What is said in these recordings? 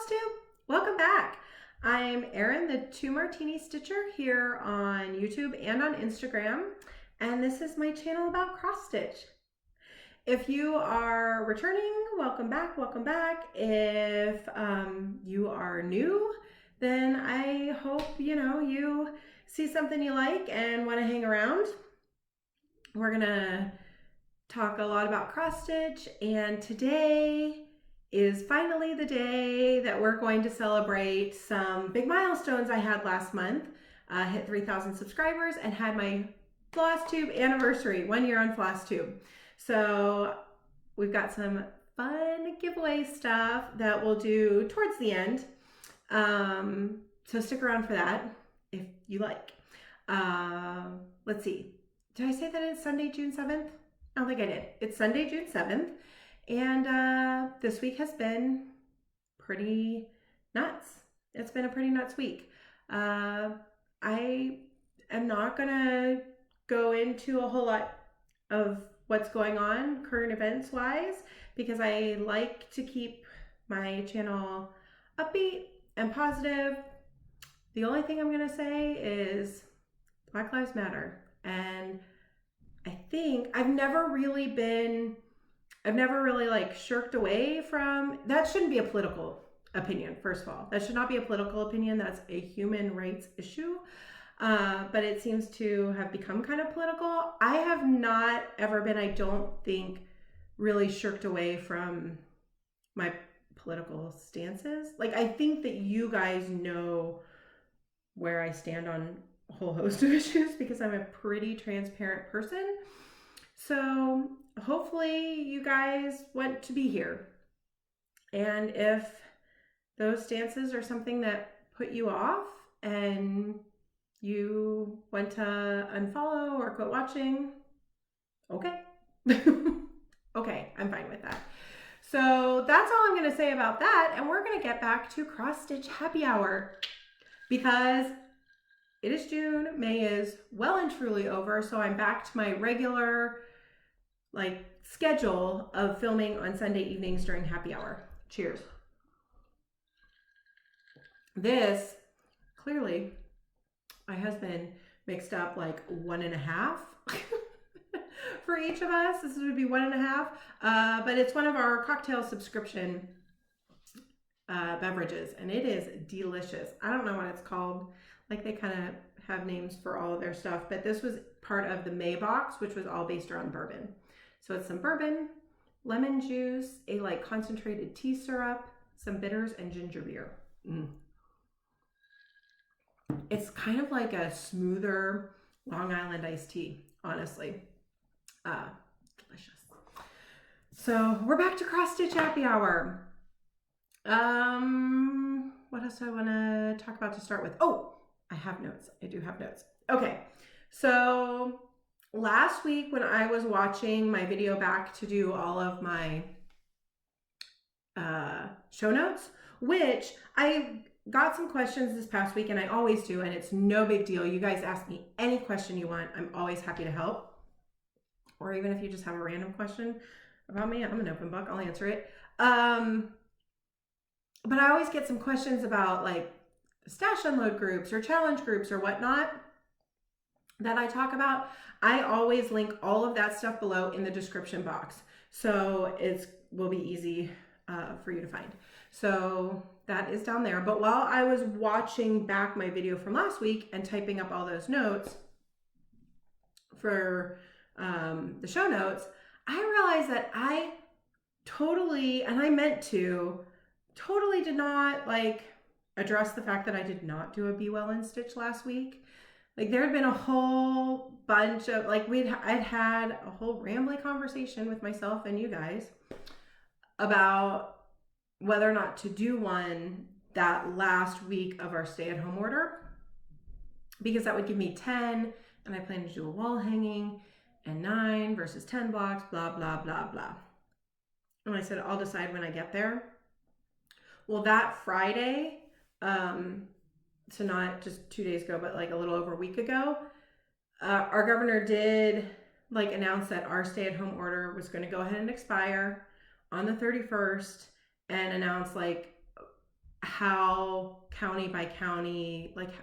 Flosstube! Welcome back. I'm Erin, the 2 Martini Stitcher here on YouTube and on Instagram, and this is my channel about cross stitch. If you are returning, welcome back, welcome back. If you are new, then I hope you see something you like and want to hang around. We're gonna talk a lot about cross stitch, and today is finally the day that we're going to celebrate some big milestones I had last month. Hit 3,000 subscribers and had my Flosstube anniversary, 1 year on Flosstube. So we've got some fun giveaway stuff that we'll do towards the end. So stick around for that if you like. Let's see. Did I say that it's Sunday, June 7th? I don't think I did. It's Sunday, June 7th. And this week has been pretty nuts. It's been a pretty nuts week. I am not gonna go into a whole lot of what's going on current events wise, because I like to keep my channel upbeat and positive. The only thing I'm gonna say is Black Lives Matter. And I think I've never really like shirked away from, that shouldn't be a political opinion, first of all. That should not be a political opinion. That's a human rights issue. But it seems to have become kind of political. I have not ever been, I don't think, really shirked away from my political stances. Like, I think that you guys know where I stand on a whole host of issues because I'm a pretty transparent person. So hopefully you guys want to be here. And if those stances are something that put you off and you want to unfollow or quit watching, okay. Okay, I'm fine with that. So that's all I'm going to say about that. And we're going to get back to cross stitch happy hour because it is June. May is well and truly over. So I'm back to my regular schedule of filming on Sunday evenings during happy hour. Cheers. This, clearly, my husband mixed up like 1.5 for each of us. This would be 1.5, but it's one of our cocktail subscription beverages, and it is delicious. I don't know what it's called. Like, they kind of have names for all of their stuff, but this was part of the May box, which was all based around bourbon. So it's some bourbon, lemon juice, a concentrated tea syrup, some bitters, and ginger beer. It's kind of like a smoother Long Island iced tea, honestly. Delicious. So we're back to cross stitch happy hour. What else do I want to talk about to start with? Oh, I have notes. I do have notes. Okay, so last week when I was watching my video back to do all of my show notes, which I got some questions this past week, and I always do, and it's no big deal. You guys ask me any question you want. I'm always happy to help. Or even if you just have a random question about me, I'm an open book. I'll answer it. But I always get some questions about like stash unload groups or challenge groups or whatnot that I talk about. I always link all of that stuff below in the description box. So it will be easy for you to find. So that is down there. But while I was watching back my video from last week and typing up all those notes for the show notes, I realized that I totally, and I meant to, totally did not address the fact that I did not do a Be Well in Stitch last week. Like, there had been a whole bunch of, I'd had a whole rambly conversation with myself and you guys about whether or not to do one that last week of our stay-at-home order, because that would give me 10, and I plan to do a wall hanging, and 9 versus 10 blocks, blah, blah, blah, blah. And I said, I'll decide when I get there. Well, that Friday, so not just 2 days ago, but like a little over a week ago, our governor did announce that our stay-at-home order was going to go ahead and expire on the 31st, and announce how county by county, like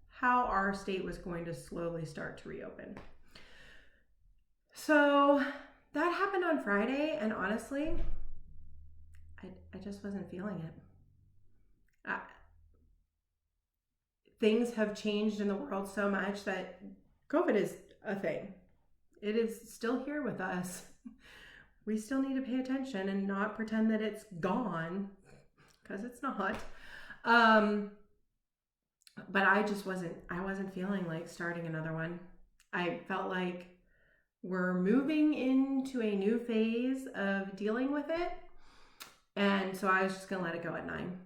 how our state was going to slowly start to reopen. So that happened on Friday, and honestly, I just wasn't feeling it. Things have changed in the world so much that COVID is a thing. It is still here with us. We still need to pay attention and not pretend that it's gone, because it's not. But I wasn't feeling like starting another one. I felt like we're moving into a new phase of dealing with it. And so I was just gonna let it go at 9.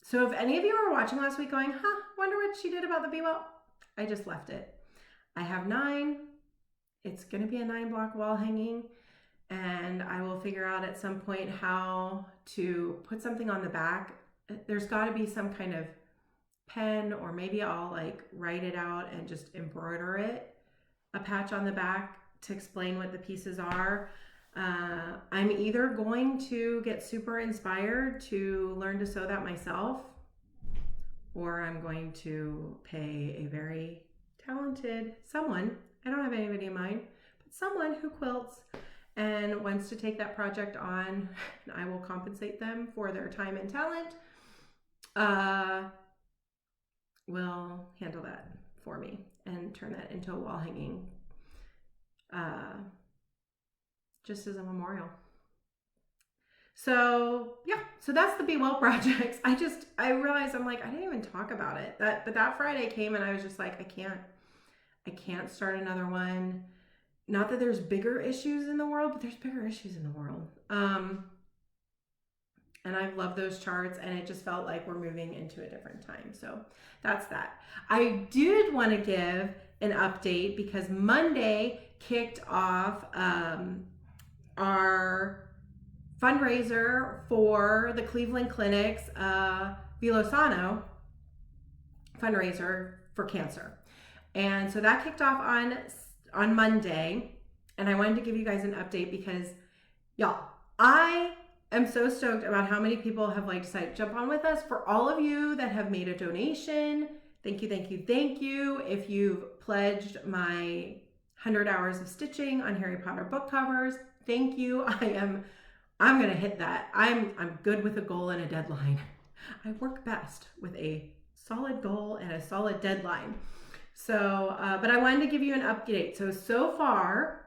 So if any of you were watching last week going, wonder what she did about the BWIP, I just left it. I have 9. It's gonna be a 9-block wall hanging, and I will figure out at some point how to put something on the back. There's gotta be some kind of pen, or maybe I'll like write it out and just embroider it, a patch on the back to explain what the pieces are. I'm either going to get super inspired to learn to sew that myself, or I'm going to pay a very talented someone, I don't have anybody in mind, but someone who quilts and wants to take that project on, and I will compensate them for their time and talent, will handle that for me and turn that into a wall hanging, just as a memorial. So yeah, so that's the BWIP projects. I realized I didn't even talk about it. But that Friday came and I was just like, I can't start another one. Not that there's bigger issues in the world, but there's bigger issues in the world. And I love those charts, and it just felt like we're moving into a different time. So that's that. I did want to give an update because Monday kicked off our fundraiser for the Cleveland Clinic's Vilosano fundraiser for cancer. And so that kicked off on Monday, and I wanted to give you guys an update because y'all, I am so stoked about how many people have decided to jump on with us. For all of you that have made a donation, thank you, thank you, thank you. If you've pledged my 100 hours of stitching on Harry Potter book covers, thank you. I'm gonna hit that. I'm good with a goal and a deadline. I work best with a solid goal and a solid deadline. So, but I wanted to give you an update. So far,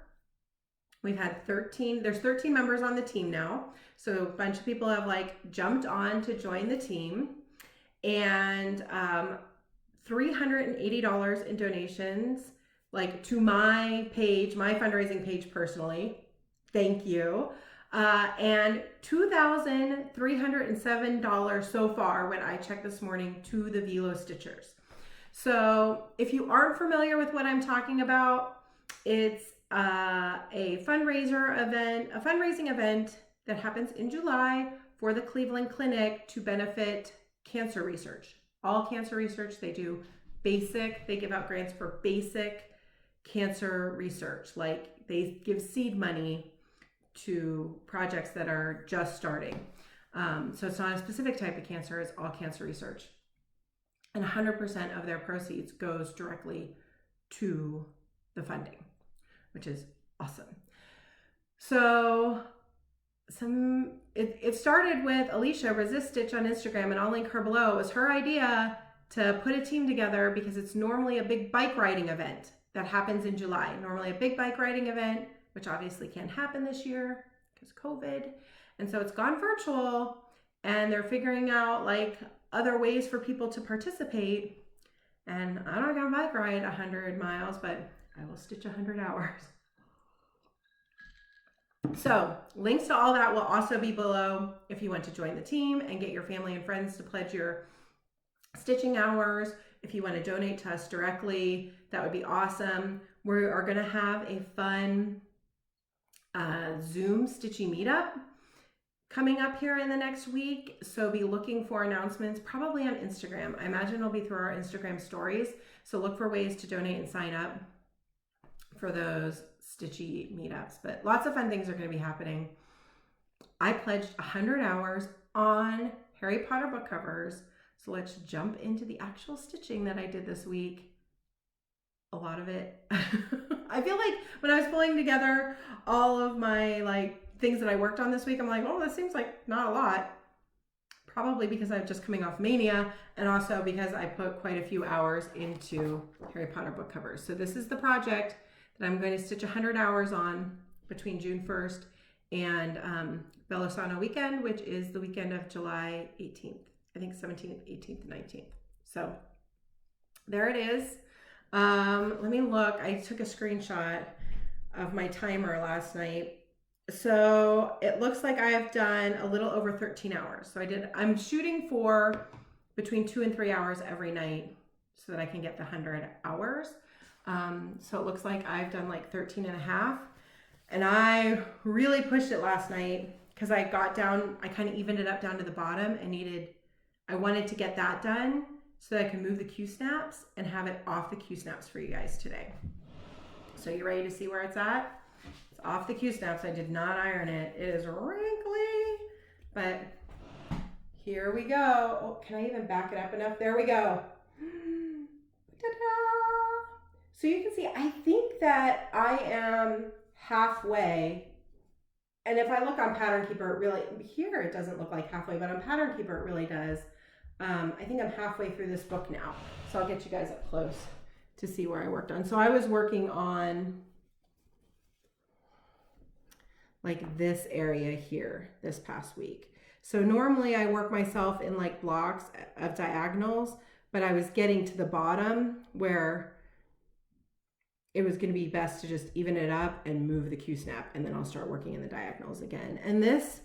we've had 13, there's 13 members on the team now. So a bunch of people have jumped on to join the team, and $380 in donations, to my page, my fundraising page personally. Thank you. And $2,307 so far when I checked this morning to the Velo Stitchers. So if you aren't familiar with what I'm talking about, it's a fundraising event that happens in July for the Cleveland Clinic to benefit cancer research. All cancer research, they do they give out grants for basic cancer research. They give seed money to projects that are just starting. So it's not a specific type of cancer, it's all cancer research. And 100% of their proceeds goes directly to the funding, which is awesome. So it started with Alicia, Resist Stitch on Instagram, and I'll link her below. It was her idea to put a team together because it's normally a big bike riding event that happens in July. Normally a big bike riding event, which obviously can't happen this year because COVID. And so it's gone virtual, and they're figuring out other ways for people to participate. And I'm not gonna bike ride 100 miles, but I will stitch 100 hours. So links to all that will also be below if you want to join the team and get your family and friends to pledge your stitching hours. If you want to donate to us directly, that would be awesome. We are going to have a fun Zoom stitching meetup coming up here in the next week. So be looking for announcements, probably on Instagram. I imagine it'll be through our Instagram stories. So look for ways to donate and sign up for those stitchy meetups. But lots of fun things are going to be happening. I pledged 100 hours on Harry Potter book covers. So let's jump into the actual stitching that I did this week. A lot of it, I feel like when I was pulling together all of my like things that I worked on this week, I'm like, oh, this seems like not a lot. Probably because I'm just coming off Mania, and also because I put quite a few hours into Harry Potter book covers. So this is the project that I'm going to stitch 100 hours on between June 1st and Bellosano weekend, which is the weekend of July 18th. I think 17th, 18th, and 19th. So there it is. Let me look. I took a screenshot of my timer last night. So it looks like I have done a little over 13 hours. So I'm shooting for between 2 and 3 hours every night so that I can get the 100 hours. So it looks like I've done like 13 and a half. And I really pushed it last night because I got down, I kind of evened it up down to the bottom and I wanted to get that done so that I can move the Qsnaps and have it off the Qsnaps for you guys today. So you ready to see where it's at? It's off the Qsnaps. I did not iron it. It is wrinkly, but here we go. Oh, can I even back it up enough? There we go. Ta-da! So you can see, I think that I am halfway. And if I look on Pattern Keeper, it really, here it doesn't look like halfway, but on Pattern Keeper it really does. I think I'm halfway through this book now. So I'll get you guys up close to see where I worked on. So I was working on like this area here this past week. So normally I work myself in like blocks of diagonals, but I was getting to the bottom where it was going to be best to just even it up and move the Qsnap, and then I'll start working in the diagonals again. And this,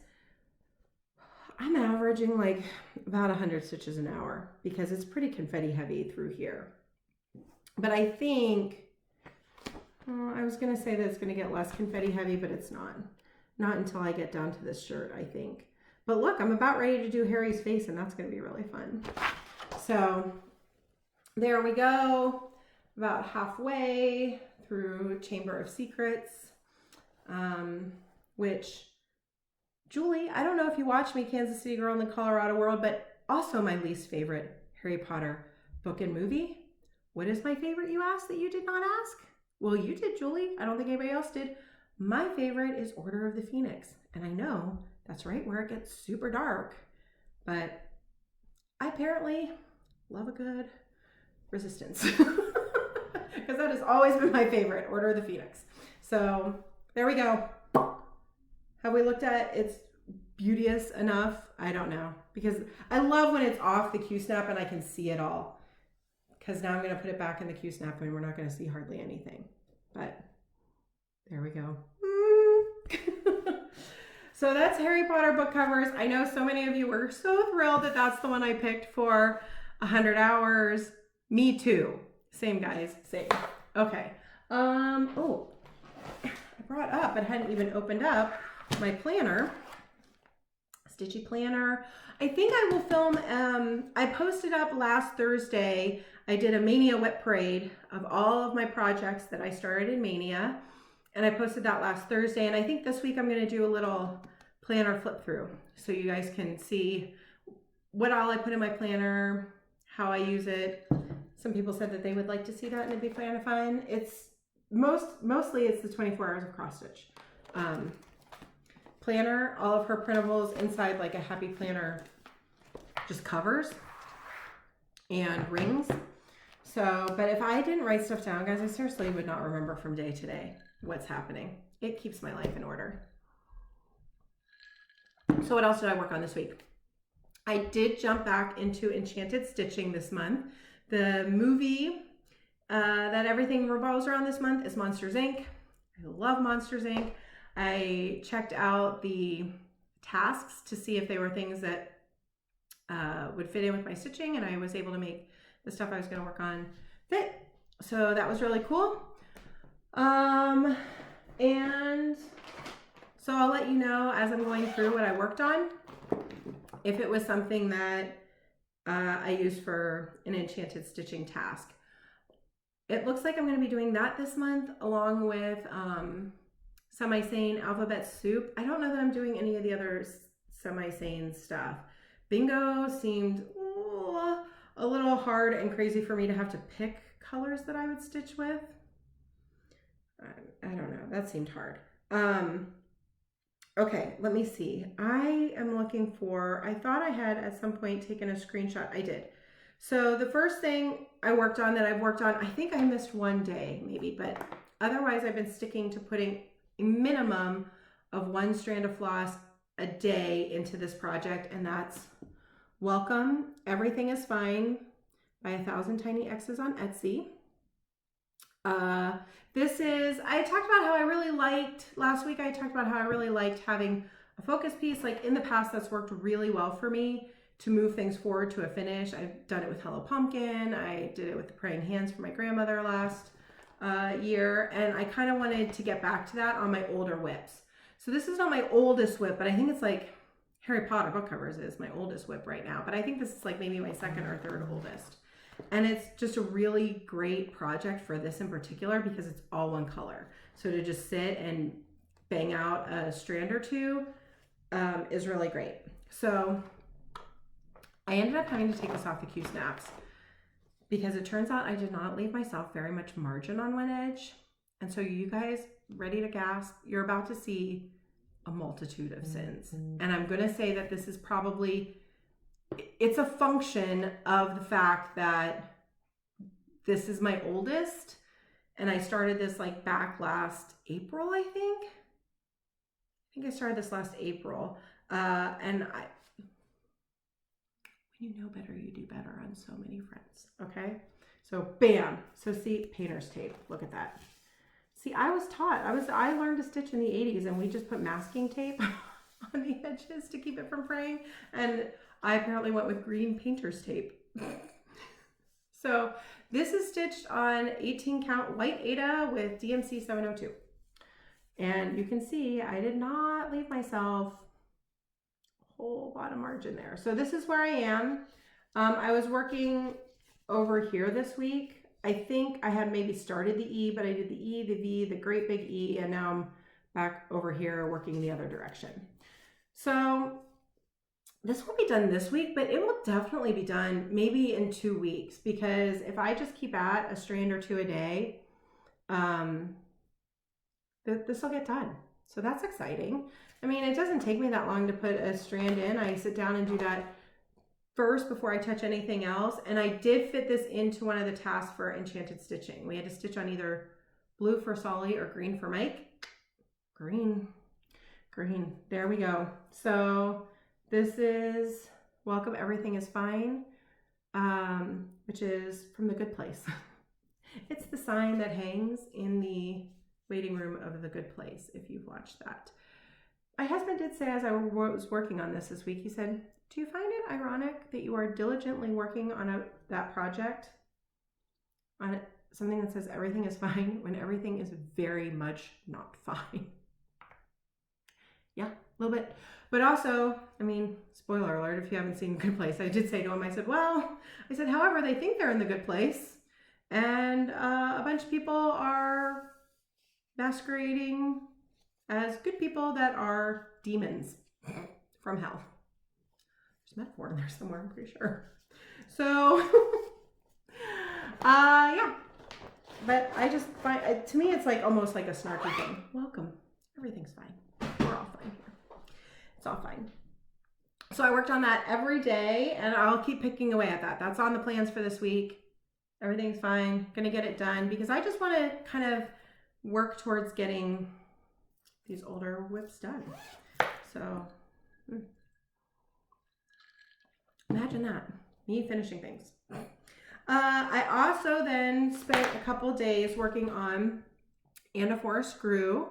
I'm averaging like about 100 stitches an hour because it's pretty confetti heavy through here. But I think, I was going to say that it's going to get less confetti heavy, but it's not. Not until I get down to this shirt, I think. But look, I'm about ready to do Harry's face, and that's going to be really fun. So there we go. About halfway through Chamber of Secrets, which, Julie, I don't know if you watch me, Kansas City Girl in the Colorado World, but also my least favorite Harry Potter book and movie. What is my favorite, you asked, that you did not ask? Well, you did, Julie. I don't think anybody else did. My favorite is Order of the Phoenix. And I know that's right where it gets super dark, but I apparently love a good resistance because that has always been my favorite, Order of the Phoenix. So there we go. Have we looked at its beauteous enough? I don't know, because I love when it's off the Qsnap and I can see it all, because now I'm going to put it back in the Qsnap and we're not going to see hardly anything, but there we go. So that's Harry Potter book covers. I know so many of you were so thrilled that that's the one I picked for 100 hours. Me too. Same, guys. Same. Okay. Oh, I brought up, but hadn't even opened up my planner. Stitchy planner. I think I will film, I posted up last Thursday. I did a Mania WIP parade of all of my projects that I started in Mania. And I posted that last Thursday. And I think this week I'm going to do a little planner flip through so you guys can see what all I put in my planner, how I use it. Some people said that they would like to see that and it'd be kind of fun. It's mostly it's the 24 hours of cross stitch. Planner, all of her printables inside like a happy planner, just covers and rings. So, but if I didn't write stuff down, guys, I seriously would not remember from day to day what's happening. It keeps my life in order. So what else did I work on this week? I did jump back into Enchanted stitching this month. The movie that everything revolves around this month is Monsters, Inc. I love Monsters, Inc. I checked out the tasks to see if they were things that would fit in with my stitching, and I was able to make the stuff I was going to work on fit. So that was really cool. And so I'll let you know as I'm going through what I worked on, if it was something that I used for an Enchanted stitching task. It looks like I'm going to be doing that this month along with semi-sane alphabet soup. I don't know that I'm doing any of the other semi-sane stuff. Bingo seemed a little hard and crazy for me to have to pick colors that I would stitch with. I don't know, that seemed hard. Okay, let me see. I am looking for, I thought I had at some point taken a screenshot. I did. So the first thing I worked on that I've worked on, I think I missed one day maybe, but otherwise I've been sticking to putting a minimum of 1 strand of floss a day into this project, and that's Welcome, Everything is Fine by 1,000 TinyXs on Etsy. This is, I talked about how I really liked, last week I talked about how I really liked having a focus piece. Like in the past, that's worked really well for me to move things forward to a finish. I've done it with Hello Pumpkin. I did it with the Praying Hands for my grandmother last year. And I kind of wanted to get back to that on my older WIPs. So this is not my oldest WIP, but I think it's like Harry Potter book covers is my oldest WIP right now. But I think this is like maybe my second or third oldest. And it's just a really great project for this in particular because it's all one color. So to just sit and bang out a strand or two is really great. So I ended up having to take this off the Qsnaps because it turns out I did not leave myself very much margin on one edge. And so you guys ready to gasp, you're about to see a multitude of sins. And I'm going to say that this is probably, it's a function of the fact that this is my oldest and I started this like back last April, I think I started this last April. And when you know better, you do better on so many fronts. Okay. So bam. So see, painter's tape. Look at that. See, I was taught, I learned to stitch in the 80s and we just put masking tape on the edges to keep it from fraying. And I apparently went with green painter's tape. So this is stitched on 18 count white Aida with DMC 702. And you can see I did not leave myself a whole lot of margin there. So this is where I am. I was working over here this week. I think I had maybe started the E, but I did the E, the V, the great big E, and now I'm back over here working the other direction. So this won't be done this week, but it will definitely be done maybe in 2 weeks, because if I just keep at a strand or two a day, this will get done. So that's exciting. I mean, it doesn't take me that long to put a strand in. I sit down and do that first before I touch anything else. And I did fit this into one of the tasks for Enchanted stitching. We had to stitch on either blue for Solly or green for Mike. Green. There we go. So this is Welcome, Everything is Fine, which is from The Good Place. It's the sign that hangs in the waiting room of The Good Place, if you've watched that. My husband did say as I was working on this week, he said, do you find it ironic that you are diligently working on that project, on something that says everything is fine, when everything is very much not fine? Yeah, a little bit. But also, I mean, spoiler alert, if you haven't seen Good Place, I did say to him, I said, however, they think they're in the good place. And a bunch of people are masquerading as good people that are demons from hell. There's a metaphor in there somewhere, I'm pretty sure. So, yeah. But I just find, to me, it's like almost like a snarky thing. Welcome. Everything's fine. We're all fine here. It's all fine. So I worked on that every day, and I'll keep picking away at that. That's on the plans for this week. Everything's fine. Gonna get it done because I just want to kind of work towards getting these older WIPs done. So imagine that, me finishing things. I also then spent a couple days working on And a Forest Grew.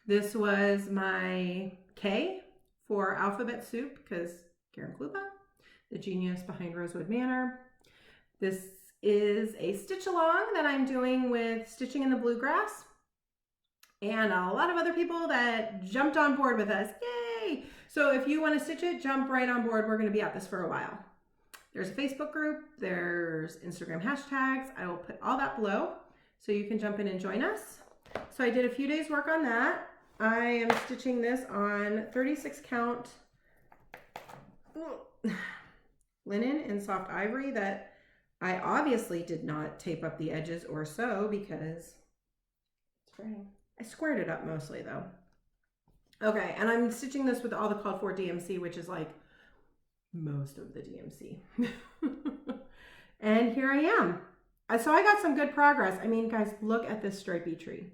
This was my K for Alphabet Soup because Karen Klupa, the genius behind Rosewood Manor. This is a stitch along that I'm doing with Stitching in the Bluegrass and a lot of other people that jumped on board with us. Yay! So if you want to stitch it, jump right on board. We're going to be at this for a while. There's a Facebook group, there's Instagram hashtags. I will put all that below so you can jump in and join us. So I did a few days work on that. I am stitching this on 36 count linen in soft ivory that I obviously did not tape up the edges or sew because I squared it up mostly though. Okay, and I'm stitching this with all the called for DMC, which is like most of the DMC. And here I am. So I got some good progress. I mean, guys, look at this stripey tree.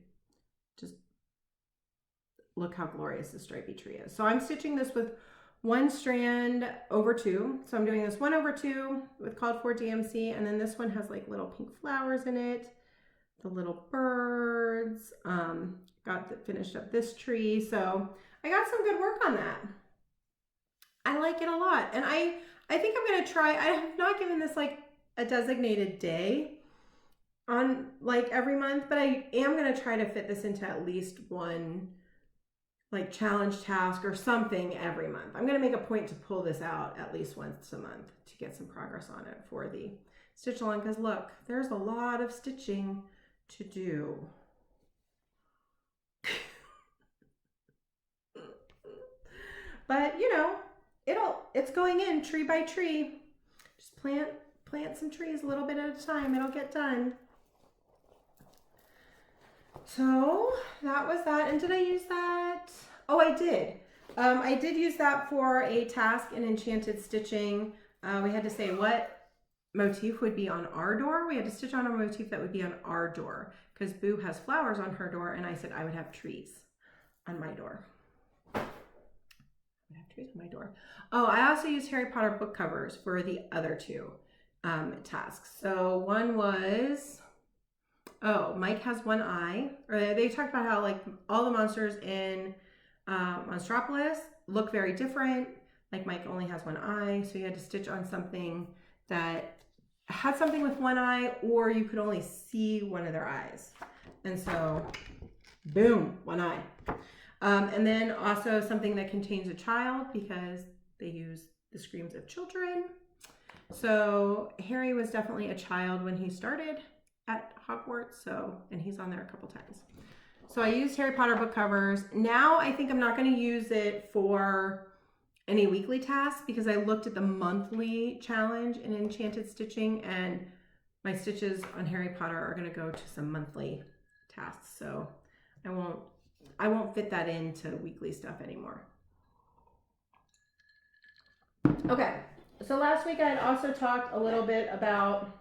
Just look how glorious this stripey tree is. So I'm stitching this with 1 strand over 2. So I'm doing this 1 over 2 with called for DMC, and then this one has like little pink flowers in it, the little birds. Finished up this tree, so I got some good work on that. I like it a lot, and I think I'm gonna try. I have not given this like a designated day on like every month, but I am gonna try to fit this into at least one like challenge task or something every month. I'm gonna make a point to pull this out at least once a month to get some progress on it for the stitch along, because look, there's a lot of stitching to do. But you know, it's going in tree by tree. Just plant some trees a little bit at a time. It'll get done. So that was that. And did I use that? Oh, I did. I did use that for a task in Enchanted stitching. We had to say what motif would be on our door. We had to stitch on a motif that would be on our door because Boo has flowers on her door, and I said I would have trees on my door. I have trees on my door. Oh, I also used Harry Potter book covers for the other 2 tasks. So one was, Mike has one eye. Or they talked about how like all the monsters in Monstropolis look very different. Like Mike only has one eye, so you had to stitch on something that had something with one eye, or you could only see one of their eyes. And so, boom, one eye. And then also something that contains a child because they use the screams of children. So Harry was definitely a child when he started at Hogwarts, and he's on there a couple times. So I used Harry Potter book covers. Now I think I'm not going to use it for any weekly tasks because I looked at the monthly challenge in Enchanted stitching, and my stitches on Harry Potter are going to go to some monthly tasks. So I won't fit that into weekly stuff anymore. Okay, so last week I had also talked a little bit about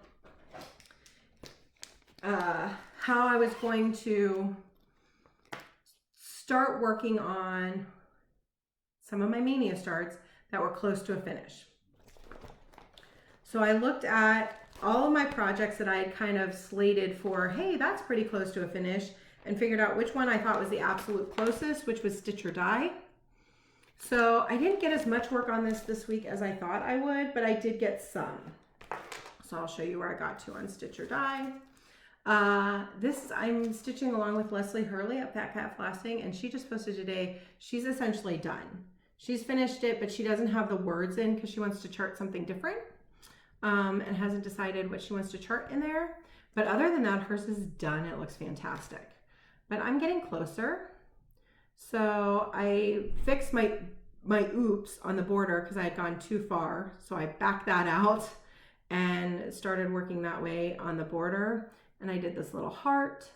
how I was going to start working on some of my mania starts that were close to a finish. So I looked at all of my projects that I had kind of slated for, hey, that's pretty close to a finish, and figured out which one I thought was the absolute closest, which was Stitch or Die. So I didn't get as much work on this week as I thought I would, but I did get some. So I'll show you where I got to on Stitch or Die. I'm stitching along with Leslie Hurley at Fat Cat Flossing, and she just posted today, she's essentially done. She's finished it, but she doesn't have the words in because she wants to chart something different, and hasn't decided what she wants to chart in there. But other than that, hers is done. It looks fantastic. But I'm getting closer. So I fixed my oops on the border because I had gone too far. So I backed that out and started working that way on the border. And I did this little heart,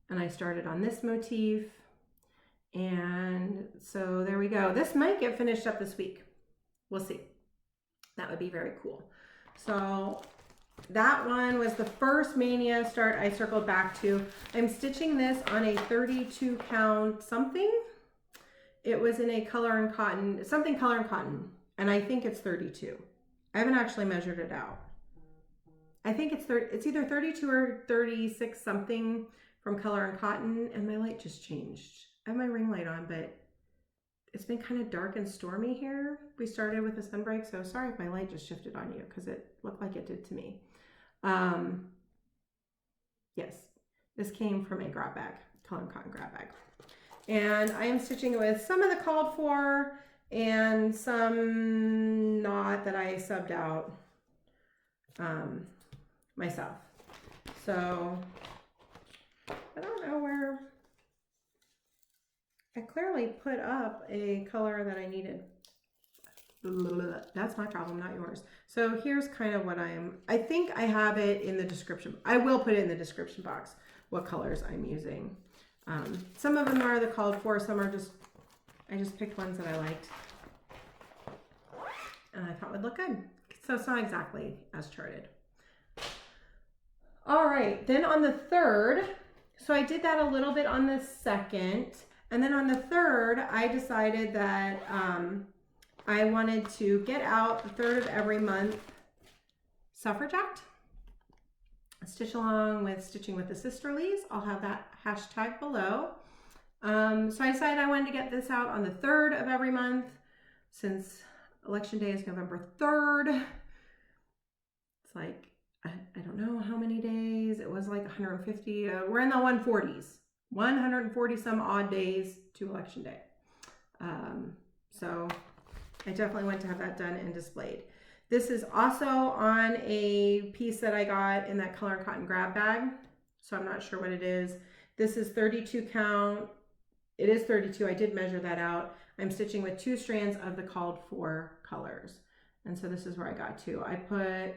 and I started on this motif. And so there we go. This might get finished up this week. We'll see. That would be very cool. So that one was the first mania start I circled back to. I'm stitching this on a 32 count something. It was in a color and cotton, something color and cotton, and I think it's 32. I haven't actually measured it out. I think it's either 32 or 36 something from color and cotton, and my light just changed. I have my ring light on, but it's been kind of dark and stormy here. We started with a sunbreak, so sorry if my light just shifted on you because it looked like it did to me. Yes, this came from a grab bag, color and cotton grab bag. And I am stitching it with some of the called for and some not that I subbed out myself. So I don't know where, I clearly put up a color that I needed. That's my problem, not yours. So here's kind of what I think I have it in the description. I will put it in the description box, what colors I'm using. Some of them are the called for, some are just, I just picked ones that I liked. And I thought would look good. So it's not exactly as charted. All right, then on the 3rd, so I did that a little bit on the 2nd, and then on the 3rd, I decided that I wanted to get out the 3rd of every month Suffrage Act. Stitch along with Stitching with the Sisterlies. I'll have that hashtag below. So I decided I wanted to get this out on the 3rd of every month since Election Day is November 3rd. It's like, I don't know how many days. It was like 150. We're in the 140s. 140 some odd days to Election Day. So I definitely want to have that done and displayed. This is also on a piece that I got in that Color and Cotton grab bag. So I'm not sure what it is. This is 32 count. It is 32. I did measure that out. I'm stitching with 2 strands of the called for colors. And so this is where I got to. I put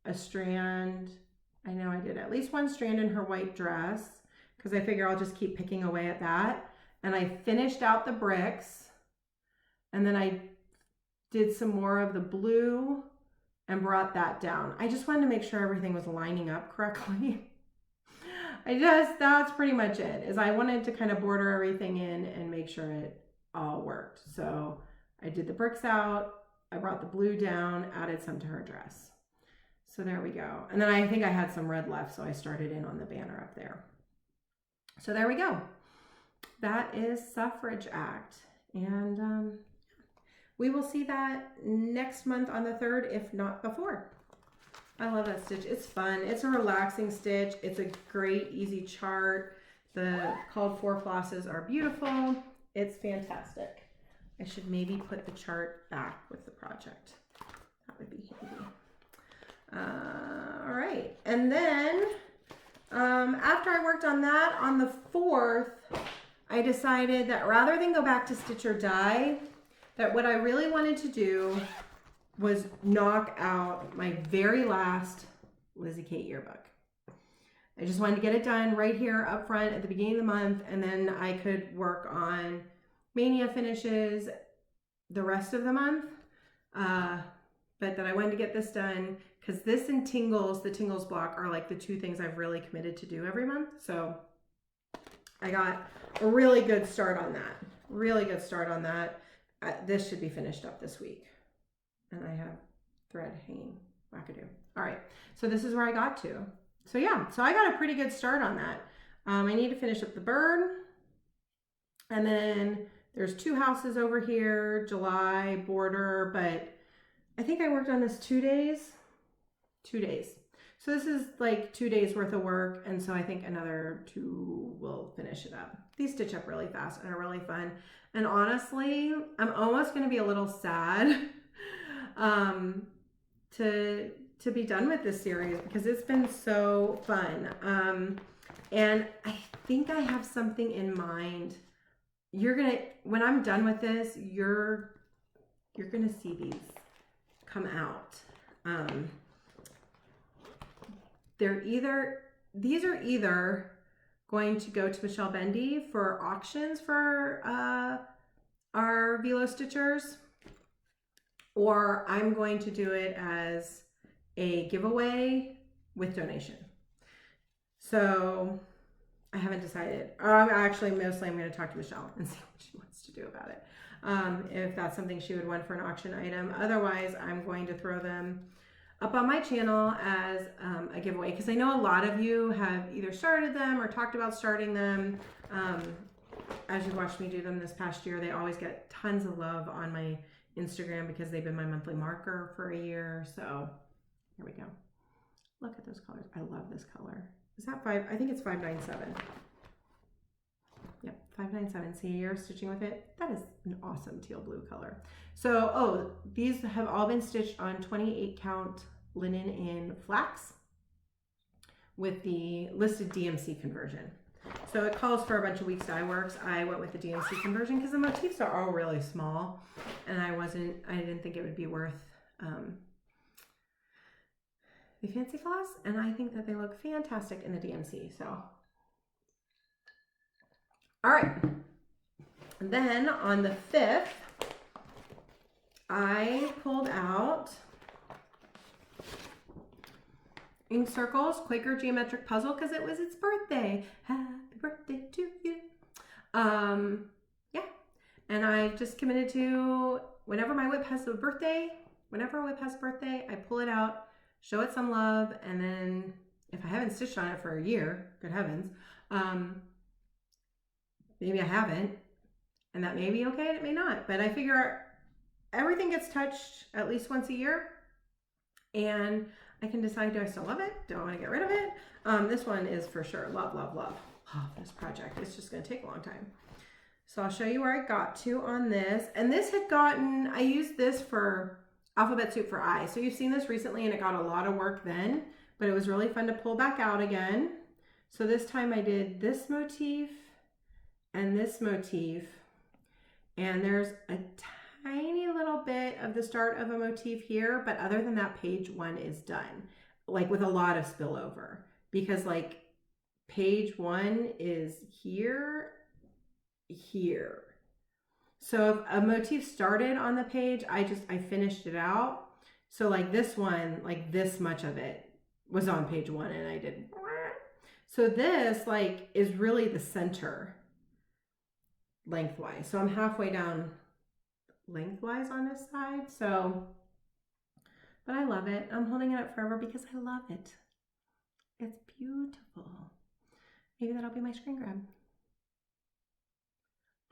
a strand, I know I did at least 1 strand in her white dress because I figure I'll just keep picking away at that. And I finished out the bricks, and then I did some more of the blue and brought that down. I just wanted to make sure everything was lining up correctly. That's pretty much it, is I wanted to kind of border everything in and make sure it all worked. So I did the bricks out, I brought the blue down, added some to her dress. So there we go. And then I think I had some red left, so I started in on the banner up there. So there we go. That is Suffrage Act. And we will see that next month on the 3rd, if not before. I love that stitch. It's fun. It's a relaxing stitch. It's a great, easy chart. The called for flosses are beautiful. It's fantastic. I should maybe put the chart back with the project. That would be handy. All right, and then after I worked on that on the 4th, I decided that rather than go back to stitch or die, that what I really wanted to do was knock out my very last Lizzie Kate yearbook. I just wanted to get it done right here up front at the beginning of the month, and then I could work on Mania finishes the rest of the month. But that I wanted to get this done because this and Tingles, the Tingles block, are like the 2 things I've really committed to do every month. So I got a really good start on that. Really good start on that. This should be finished up this week. And I have thread hanging. Wackadoo. All right. So this is where I got to. So yeah, so I got a pretty good start on that. I need to finish up the bird. And then there's 2 houses over here, July border, but I think I worked on this 2 days. 2 days. So this is like 2 days worth of work. And so I think another 2 will finish it up. These stitch up really fast and are really fun. And honestly, I'm almost going to be a little sad to be done with this series because it's been so fun. And I think I have something in mind. When I'm done with this, you're going to see these come out. These are either going to go to Michelle Bendy for auctions for our Velo Stitchers, or I'm going to do it as a giveaway with donation. So I haven't decided. Actually, mostly I'm going to talk to Michelle and see what she wants to do about it. If that's something she would want for an auction item. Otherwise, I'm going to throw them up on my channel as a giveaway because I know a lot of you have either started them or talked about starting them. As you watched me do them this past year, they always get tons of love on my Instagram because they've been my monthly marker for a year. So here we go. Look at those colors. I love this color. Is that 5? I think it's 597. Yep, 597. See, you're stitching with it. That is an awesome teal blue color. So, these have all been stitched on 28 count linen in flax with the listed DMC conversion. So it calls for a bunch of weeks dye works. I went with the DMC conversion because the motifs are all really small, and I didn't think it would be worth the fancy floss, and I think that they look fantastic in the DMC. So, all right. And then on the 5th, I pulled out Ink Circles Quaker Geometric Puzzle because it was its birthday. Happy birthday to you. Yeah. And I've just committed to whenever my WIP has a birthday, I pull it out, show it some love, and then if I haven't stitched on it for a year, good heavens, maybe I haven't, and that may be okay and it may not, but I figure everything gets touched at least once a year, and I can decide, do I still love it? Do I want to get rid of it? This one is for sure love, love, love. Oh, this project is just going to take a long time. So I'll show you where I got to on this. And this had gotten, I used this for Alphabet Soup for Eye. So you've seen this recently and it got a lot of work then, but it was really fun to pull back out again. So this time I did this motif and this motif. And there's a tiny little bit of the start of a motif here, but other than that, page 1 is done, like with a lot of spillover, because like page 1 is here. So if a motif started on the page, I finished it out. So like this one, like this much of it was on page 1 and I did. So this like is really the center lengthwise. So I'm halfway down lengthwise on this side. So, but I love it. I'm holding it up forever because I love it. It's beautiful. Maybe that'll be my screen grab.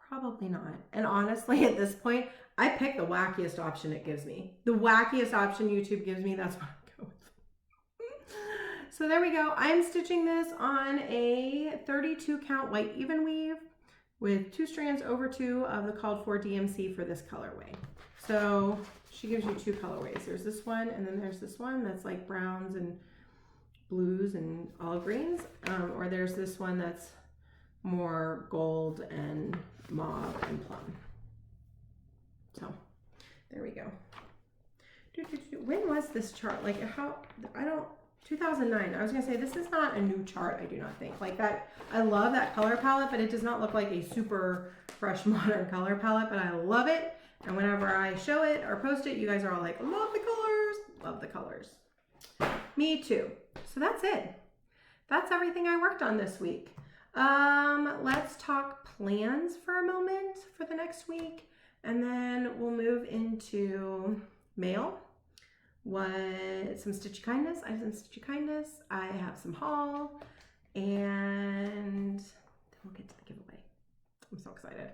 Probably not. And honestly, at this point, I pick the wackiest option it gives me. The wackiest option YouTube gives me, that's what I go with. So there we go. I'm stitching this on a 32 count white even weave with 2 strands over 2 of the called for DMC for this colorway. So she gives you 2 colorways. There's this one, and then there's this one that's like browns and blues and olive greens, or there's this one that's more gold and mauve and plum. So there we go. When was this chart? Like 2009. I was gonna say this is not a new chart, I do not think. Like that, I love that color palette, but it does not look like a super fresh modern color palette, but I love it. And whenever I show it or post it, you guys are all like, love the colors, love the colors. Me too. So that's it. That's everything I worked on this week. Let's talk plans for a moment for the next week, and then we'll move into mail. Some Stitchy Kindness. I have some Stitchy Kindness. I have some haul, and then we'll get to the giveaway. I'm so excited.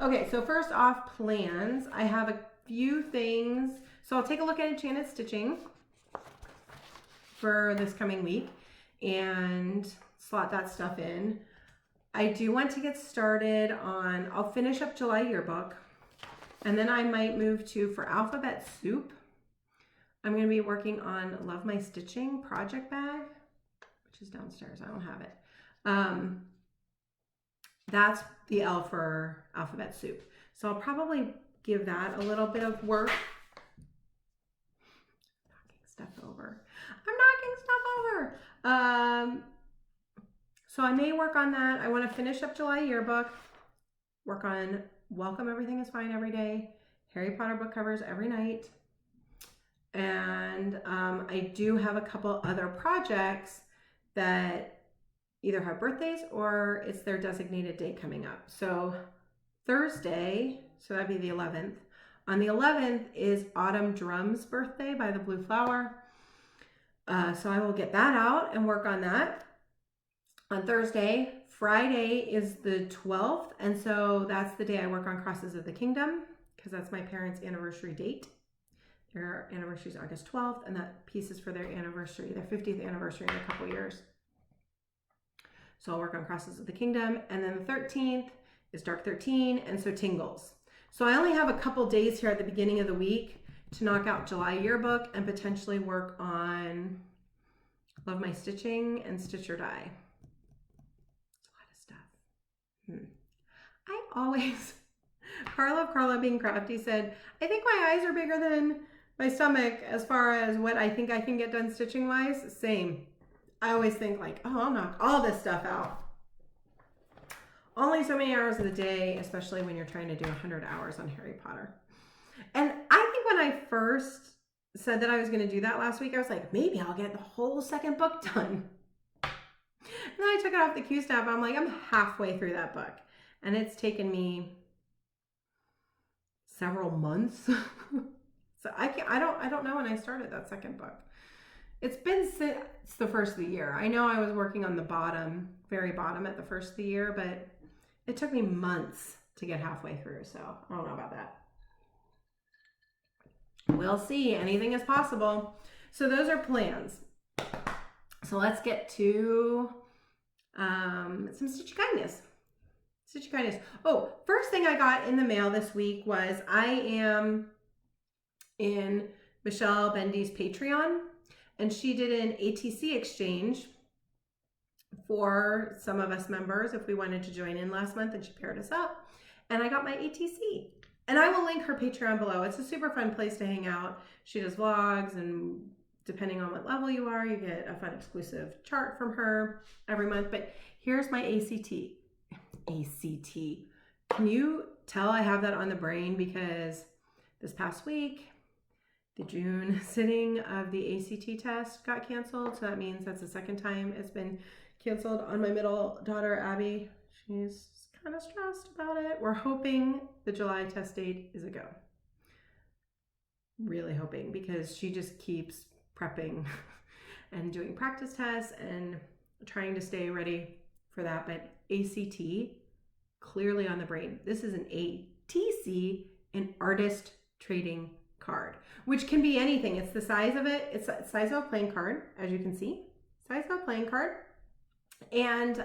Okay, so first off, plans. I have a few things. So I'll take a look at Enchanted stitching for this coming week and slot that stuff in. I do want to get started on, I'll finish up July yearbook, and then I might move to, for Alphabet Soup, I'm going to be working on Love My Stitching project bag, which is downstairs. I don't have it. That's the L for Alphabet Soup. So I'll probably give that a little bit of work. Knocking stuff over. I'm knocking stuff over. So I may work on that. I want to finish up July yearbook, work on Welcome Everything is Fine every day, Harry Potter book covers every night. And I do have a couple other projects that either have birthdays or it's their designated date coming up. So Thursday, so that'd be the 11th. On the 11th is Autumn Drum's birthday by the Blue Flower. So I will get that out and work on that on Thursday. Friday is the 12th, and so that's the day I work on Crosses of the Kingdom because that's my parents' anniversary date. Their anniversary is August 12th, and that piece is for their anniversary, their 50th anniversary in a couple years. So I'll work on Crosses of the Kingdom, and then the 13th is Dark 13, and so Tingles. So I only have a couple days here at the beginning of the week to knock out July yearbook and potentially work on Love My Stitching and Stitch or Die. It's a lot of I always, Carla being crafty said, I think my eyes are bigger than my stomach as far as what I think I can get done stitching wise. Same. I always think like, oh, I'll knock all this stuff out. Only so many hours of the day, especially when you're trying to do 100 hours on Harry Potter. And I think when I first said that I was going to do that last week, I was like, maybe I'll get the whole second book done. And then I took it off the Qsnap. I'm like, I'm halfway through that book. And it's taken me several months. So I don't know when I started that second book. It's been since the first of the year. I know I was working on the bottom, very bottom at the first of the year, but it took me months to get halfway through. So I don't know about that. We'll see. Anything is possible. So those are plans. So let's get to some Stitchy Kindness. Stitchy Kindness. Oh, first thing I got in the mail this week was I am in Michelle Bendy's Patreon, and she did an ATC exchange for some of us members if we wanted to join in last month, and she paired us up, and I got my ATC. And I will link her Patreon below. It's a super fun place to hang out. She does vlogs, and depending on what level you are, you get a fun exclusive chart from her every month. But here's my ACT. Can you tell I have that on the brain? Because this past week, the June sitting of the ACT test got canceled. So that means that's the second time it's been canceled on my middle daughter, Abby. She's kind of stressed about it. We're hoping the July test date is a go. Really hoping, because she just keeps prepping and doing practice tests and trying to stay ready for that. But ACT, clearly on the brain. This is an ATC, an artist trading card, which can be anything. It's the size of it. It's the size of a playing card, as you can see. Size of a playing card. And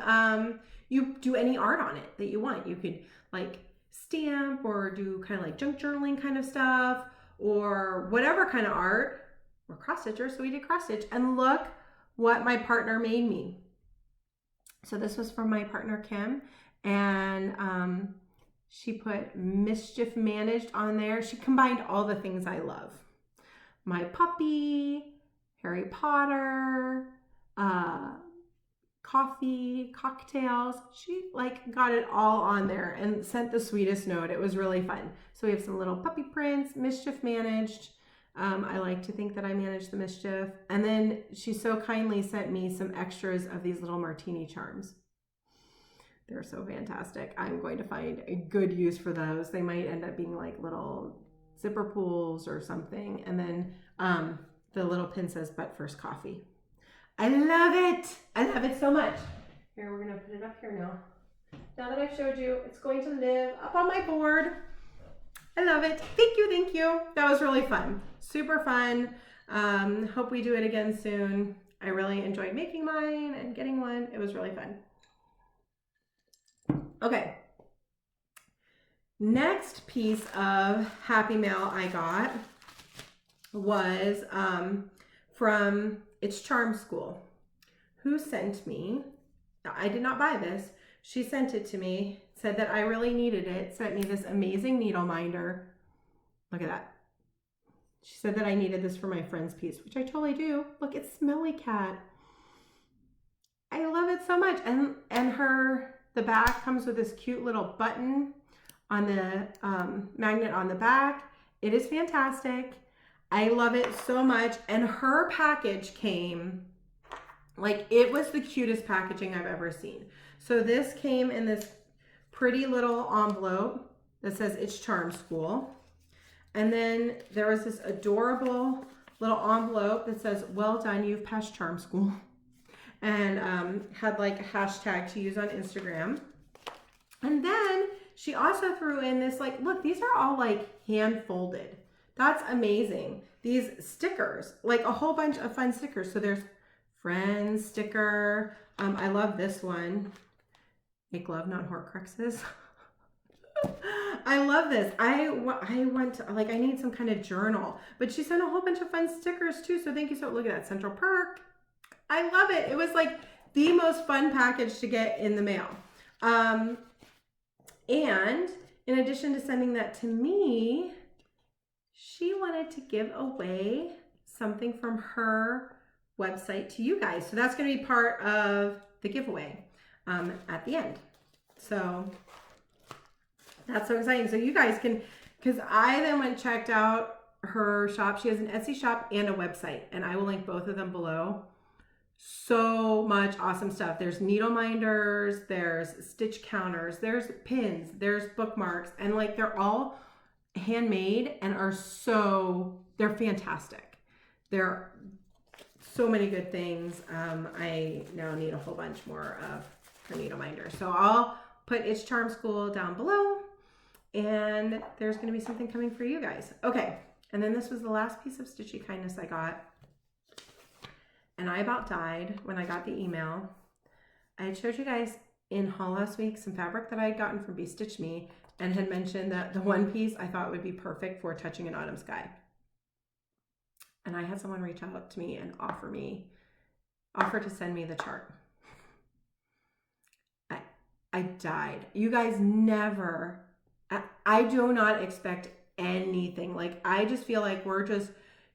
you do any art on it that you want. You could like stamp or do kind of like junk journaling kind of stuff, or whatever kind of art. We're cross stitchers, so we did cross stitch. And look what my partner made me. So this was from my partner Kim, and she put Mischief Managed on there. She combined all the things I love. My puppy, Harry Potter, coffee, cocktails. She like got it all on there and sent the sweetest note. It was really fun. So we have some little puppy prints, Mischief Managed. I like to think that I managed the mischief. And then she so kindly sent me some extras of these little martini charms. They're so fantastic. I'm going to find a good use for those. They might end up being like little zipper pulls or something. And then the little pin says, "But first coffee." I love it. I love it so much. Here, we're going to put it up here now. Now that I've showed you, it's going to live up on my board. I love it. Thank you. Thank you. That was really fun. Super fun. Hope we do it again soon. I really enjoyed making mine and getting one. It was really fun. Okay. Next piece of Happy Mail I got was from It's Charm School. Who sent me? I did not buy this. She sent it to me, said that I really needed it, sent me this amazing needle minder. Look at that. She said that I needed this for my friend's piece, which I totally do. Look, it's Smelly Cat. I love it so much. And the back comes with this cute little button on the magnet on the back. It is fantastic. I love it so much. And her package came, like, it was the cutest packaging I've ever seen. So this came in this pretty little envelope that says It's Charm School. And then there was this adorable little envelope that says, "Well done, you've passed Charm School." And had like a hashtag to use on Instagram. And then she also threw in this, like, look, these are all like hand folded. That's amazing. These stickers, like a whole bunch of fun stickers. So there's Friends sticker. I love this one. Make love, not Horcruxes. I love this. I want to, like, I need some kind of journal. But she sent a whole bunch of fun stickers too. So thank you. So look at that, Central Perk. I love it. It was like the most fun package to get in the mail. And in addition to sending that to me, she wanted to give away something from her website to you guys. So that's going to be part of the giveaway at the end. So that's so exciting. So you guys can, because I then went and checked out her shop. She has an Etsy shop and a website, and I will link both of them below. So much awesome stuff. There's needle minders, there's stitch counters, there's pins, there's bookmarks, and like they're all handmade and they're fantastic. There so many good things. I now need a whole bunch more of her needle minder. So I'll put It's Charm School down below, and there's going to be something coming for you guys. Okay, and then this was the last piece of stitchy kindness I got. And I about died when I got the email. I had showed you guys in haul last week some fabric that I had gotten from Be Stitch Me, and had mentioned that the one piece I thought would be perfect for touching an autumn sky. And I had someone reach out to me and offer to send me the chart. I died. You guys never, I do not expect anything. Like, I just feel like we're just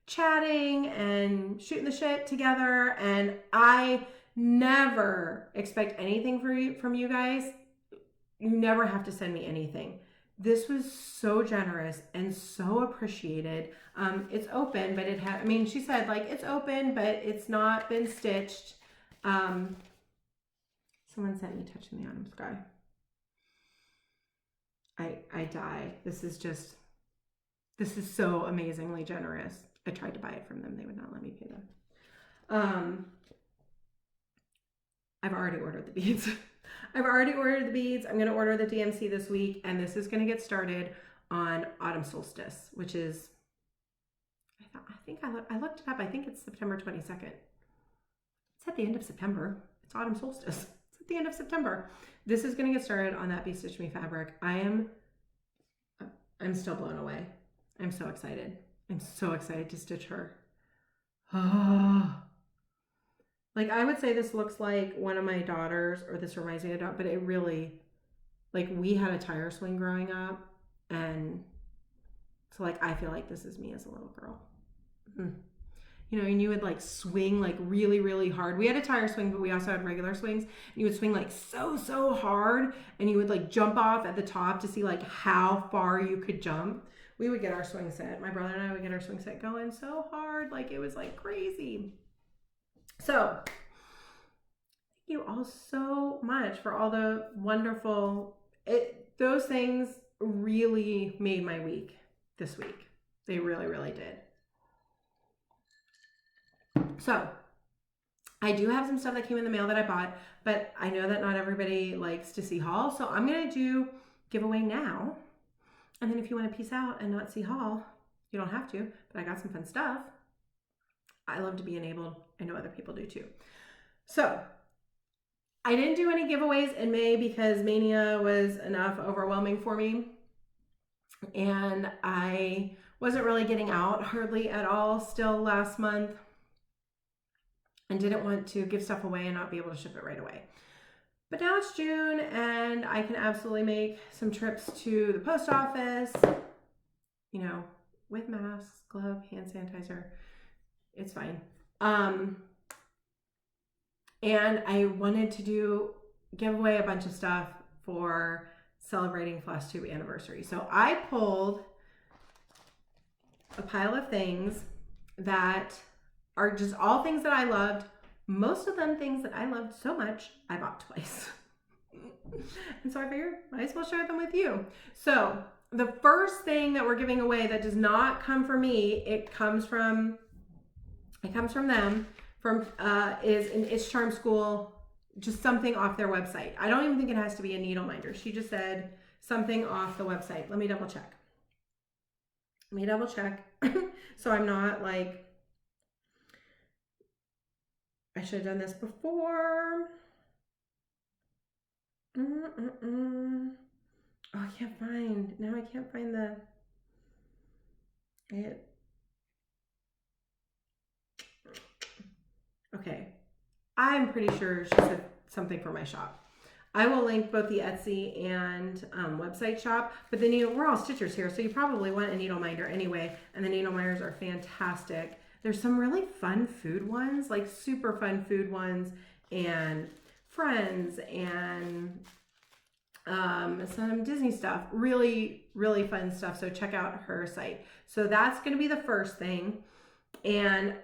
chatting and shooting the shit together, and I never expect anything from you guys. You never have to send me anything. This was so generous and so appreciated. It's open, but it had, I mean, she said like it's open, but it's not been stitched. Someone sent me Touching the Autumn Sky. I die. This is so amazingly generous. I tried to buy it from them. They would not let me pay them. I've already ordered the beads. I'm going to order the DMC this week, and this is going to get started on autumn solstice, which is, I looked it up. I think it's September 22nd. It's at the end of September. It's autumn solstice. It's at the end of September. This is going to get started on that Be Stitch Me fabric. I'm still blown away. I'm so excited. I'm so excited to stitch her. Like, I would say this looks like one of my daughters, or this reminds me of a daughter, but it really, like, we had a tire swing growing up, and so, like, I feel like this is me as a little girl. You know, and you would, like, swing, like, really, really hard. We had a tire swing, but we also had regular swings, and you would swing, like, so hard, and you would, like, jump off at the top to see, like, how far you could jump. We would get our swing set. My brother and I would get our swing set going so hard, like, it was, like, crazy. So, thank you all so much for all the wonderful, those things really made my week this week. They really, really did. So, I do have some stuff that came in the mail that I bought, but I know that not everybody likes to see haul, so I'm going to do giveaway now. And then if you want to peace out and not see haul, you don't have to, but I got some fun stuff. I love to be enabled. I know other people do too. So I didn't do any giveaways in May because Mania was enough overwhelming for me. And I wasn't really getting out hardly at all still last month, and didn't want to give stuff away and not be able to ship it right away. But now it's June, and I can absolutely make some trips to the post office, you know, with masks, glove, hand sanitizer. It's fine. And I wanted to give away a bunch of stuff for celebrating Flosstube anniversary. So I pulled a pile of things that are just all things that I loved. Most of them things that I loved so much, I bought twice. And so I figured might as well share them with you. So the first thing that we're giving away that does not come from me, it comes from them, is an It's Charm School, just something off their website. I don't even think it has to be a needle minder. She just said something off the website. Let me double check. So I'm not like, I should have done this before. Oh, I can't find it. Okay, I'm pretty sure she said something for my shop. I will link both the Etsy and website shop, but the needle, we're all stitchers here, so you probably want a needle minder anyway, and the needle minders are fantastic. There's some really fun food ones, like super fun food ones, and Friends, and some Disney stuff, really, really fun stuff. So check out her site. So that's going to be the first thing. And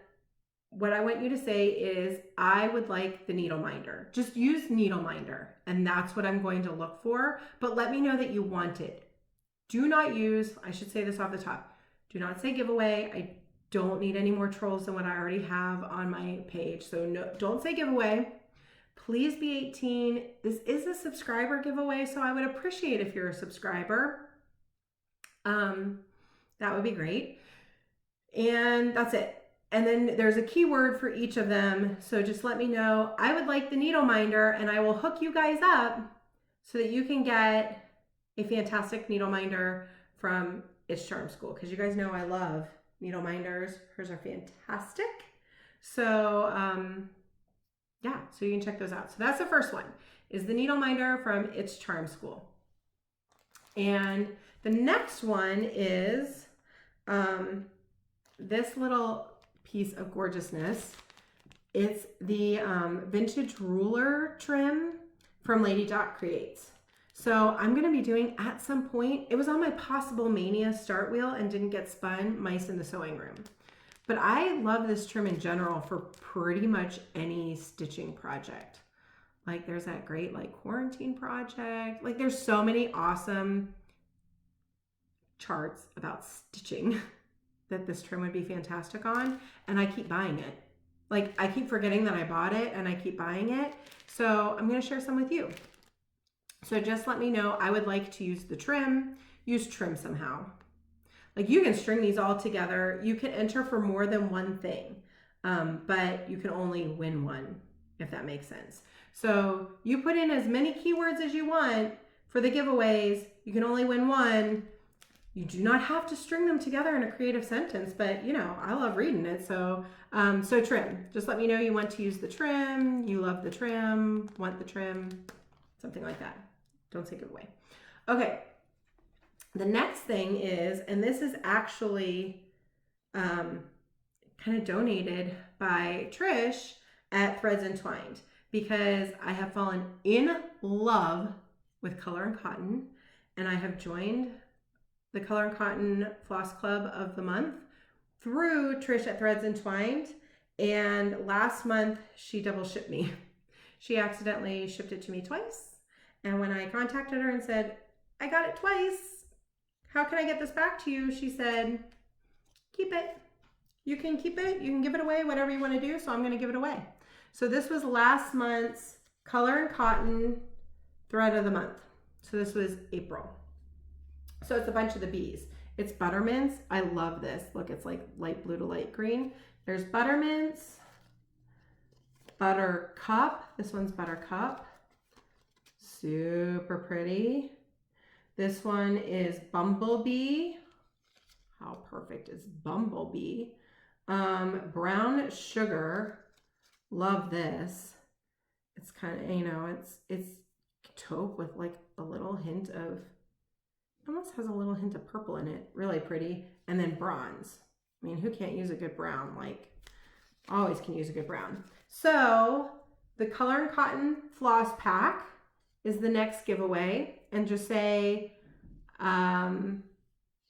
what I want you to say is, I would like the needle minder. Just use needle minder, and that's what I'm going to look for. But let me know that you want it. Do not use, I should say this off the top, do not say giveaway. I don't need any more trolls than what I already have on my page. So no, don't say giveaway. Please be 18. This is a subscriber giveaway, so I would appreciate if you're a subscriber. That would be great. And that's it. And then there's a keyword for each of them. So just let me know. I would like the needle minder, and I will hook you guys up so that you can get a fantastic needle minder from It's Charm School, because you guys know I love needle minders. Hers are fantastic. So yeah, so you can check those out. So that's the first one, is the needle minder from It's Charm School. And the next one is this little piece of gorgeousness. It's the vintage ruler trim from Lady Dot Creates. So I'm going to be doing at some point, it was on my Possible Mania start wheel and didn't get spun, Mice in the Sewing Room. But I love this trim in general for pretty much any stitching project. Like there's that great like quarantine project. Like there's so many awesome charts about stitching that this trim would be fantastic on. And I keep buying it. Like I keep forgetting that I bought it and I keep buying it. So I'm going to share some with you. So just let me know. I would like to use the trim, use trim somehow. Like you can string these all together. You can enter for more than one thing, but you can only win one, if that makes sense. So you put in as many keywords as you want for the giveaways. You can only win one. You do not have to string them together in a creative sentence, but you know, I love reading it. So, so trim, just let me know you want to use the trim, you love the trim, want the trim, something like that. Don't say giveaway. Okay. The next thing is, and this is actually kind of donated by Trish at Threads Entwined, because I have fallen in love with Color and Cotton, and I have joined the Color and Cotton Floss Club of the month through Trish at Threads Entwined. And last month she double shipped me. She accidentally shipped it to me twice. And when I contacted her and said, I got it twice, how can I get this back to you? She said, keep it. You can keep it. You can give it away, whatever you want to do. So I'm going to give it away. So this was last month's Color and Cotton thread of the month. So this was April. So it's a bunch of the bees. It's Buttermints. I love this. Look, it's like light blue to light green. There's Buttermints, Buttercup. This one's Buttercup. Super pretty. This one is Bumblebee. How perfect is Bumblebee? Brown Sugar. Love this. It's kind of, you know, it's taupe with like a little hint of, almost has a little hint of purple in it. Really pretty. And then Bronze. I mean, who can't use a good brown? Like, always can use a good brown. So the Color and Cotton Floss Pack is the next giveaway. And just say, I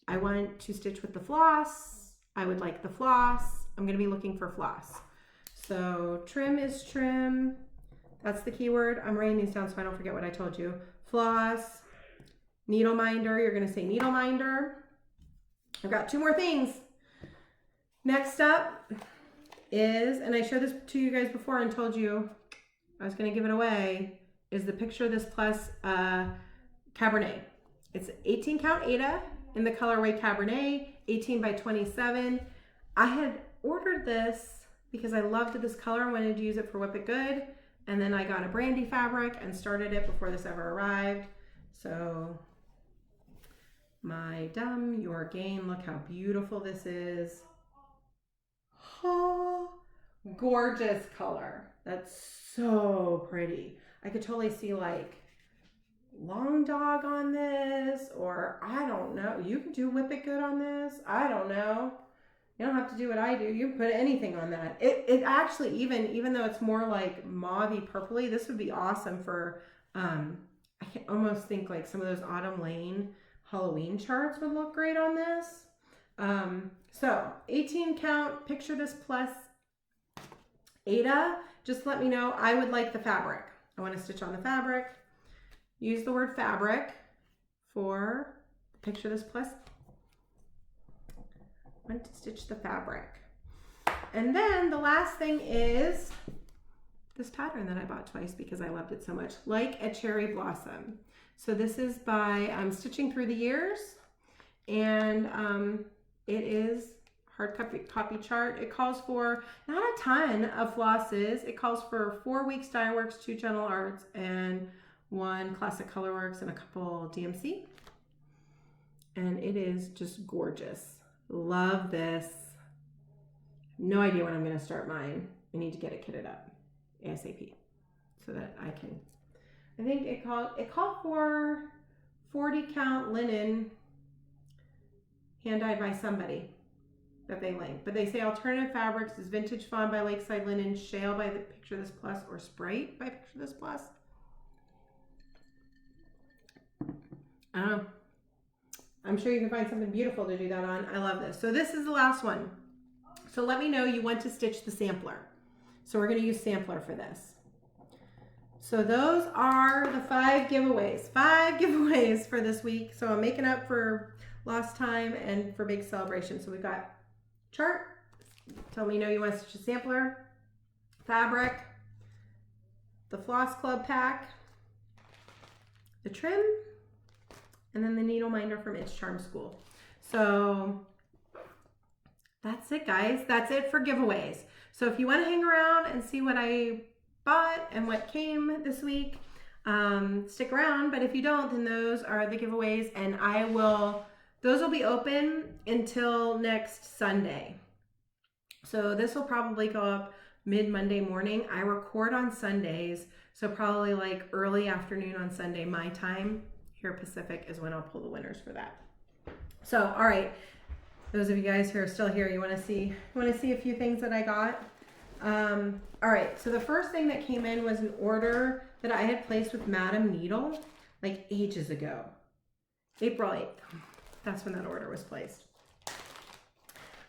want to stitch with the floss. I would like the floss. I'm going to be looking for floss. So trim is trim. That's the keyword. I'm writing these down so I don't forget what I told you. Floss, needle minder. You're going to say needle minder. I've got two more things. Next up is, and I showed this to you guys before and told you I was going to give it away, is the Picture This Plus Cabernet. It's 18 count Aida in the colorway Cabernet, 18 by 27. I had ordered this because I loved this color and wanted to use it for Whip It Good. And then I got a brandy fabric and started it before this ever arrived. So my dumb, your gain. Look how beautiful this is. Oh, gorgeous color. That's so pretty. I could totally see like long dog on this, or I don't know. You can do Whip It Good on this. I don't know. You don't have to do what I do. You can put anything on that. It actually, even though it's more like mauvey purpley, this would be awesome for, I can almost think like some of those Autumn Lane Halloween charts would look great on this. So 18 count, picture this plus Aida. Just let me know. I would like the fabric. I want to stitch on the fabric. Use the word fabric for picture this plus. I want to stitch the fabric. And then the last thing is this pattern that I bought twice because I loved it so much. Like a Cherry Blossom. So this is by Stitching Through the Years. And it is hard copy chart. It calls for not a ton of flosses. It calls for 4 weeks dye works, 2 gentle arts, and 1 classic color works, and a couple DMC. And it is just gorgeous. Love this. No idea when I'm going to start mine. I need to get it kitted up ASAP so that I can. I think it called for 40 count linen hand dyed by somebody that they link, but they say alternative fabrics is Vintage Fawn by Lakeside Linen, Shale by the Picture This Plus, or Sprite by Picture This Plus. I don't know. I'm sure you can find something beautiful to do that on. I love this. So this is the last one. So let me know you want to stitch the sampler. So we're going to use sampler for this. So those are the 5 giveaways. 5 giveaways for this week. So I'm making up for lost time and for big celebration. So we've got chart. Tell me you know you want to stitch a sampler. Fabric. The Floss Club pack. The trim. And then the needle minder from It's Charm School. So that's it, guys. That's it for giveaways. So if you want to hang around and see what I bought and what came this week, stick around. But if you don't, then those are the giveaways, and those will be open until next Sunday. So this will probably go up mid-Monday morning. I record on Sundays, so probably like early afternoon on Sunday, my time. Here Pacific is when I'll pull the winners for that. So, all right, those of you guys who are still here, you want to see a few things that I got. All right, so the first thing that came in was an order that I had placed with Madam Needle like ages ago. April 8th. That's when that order was placed.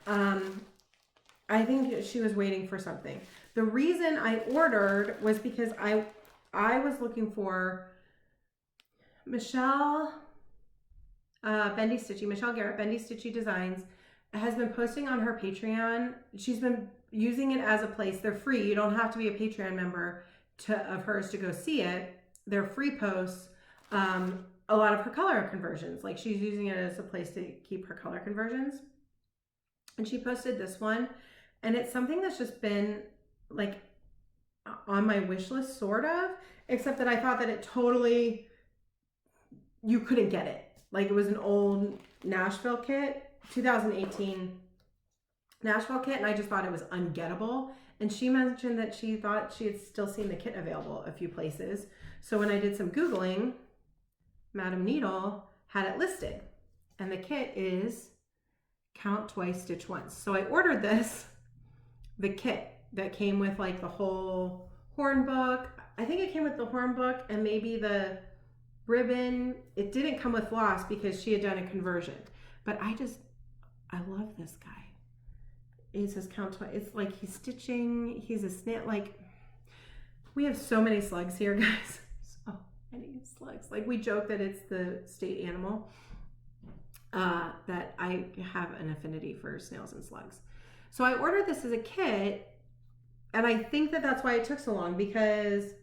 I think she was waiting for something. The reason I ordered was because I was looking for Michelle Bendy Stitchy, Michelle Garrett, Bendy Stitchy Designs, has been posting on her Patreon. She's been using it as a place. They're free. You don't have to be a Patreon member of hers to go see it. They're free posts. A lot of her color conversions. Like she's using it as a place to keep her color conversions. And she posted this one. And it's something that's just been like on my wish list, sort of, except that I thought that it totally, you couldn't get it. Like it was an old Nashville kit, 2018 Nashville kit, and I just thought it was ungettable. And she mentioned that she thought she had still seen the kit available a few places. So when I did some Googling, Madam Needle had it listed. And the kit is count twice, stitch once. So I ordered the kit that came with like the whole horn book. I think it came with the horn book and maybe the ribbon. It didn't come with floss because she had done a conversion. But I love this guy. It says count twice. It's like he's stitching. He's a snap. Like we have so many slugs here, guys. So many slugs. Like we joke that it's the state animal. That I have an affinity for snails and slugs. So I ordered this as a kit, and I think that that's why it took so long, because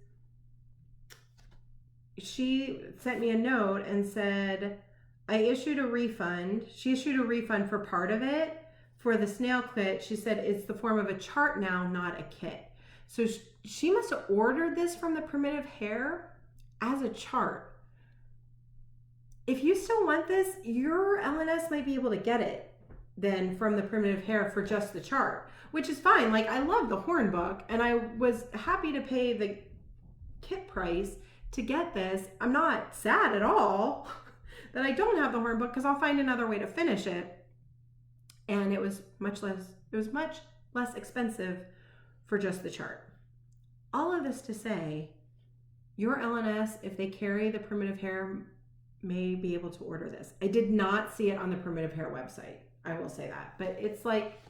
she sent me a note and said, I issued a refund. She issued a refund for part of it. For the snail kit, she said it's the form of a chart now, not a kit. So she must have ordered this from the Primitive Hare as a chart. If you still want this, your LNS might be able to get it then from the Primitive Hare for just the chart, which is fine. Like I love the horn book and I was happy to pay the kit price to get this. I'm not sad at all that I don't have the horn book because I'll find another way to finish it. And it was much less expensive for just the chart. All of this to say, your LNS, if they carry the primitive hair, may be able to order this. I did not see it on the primitive hair website. I will say that, but it's like,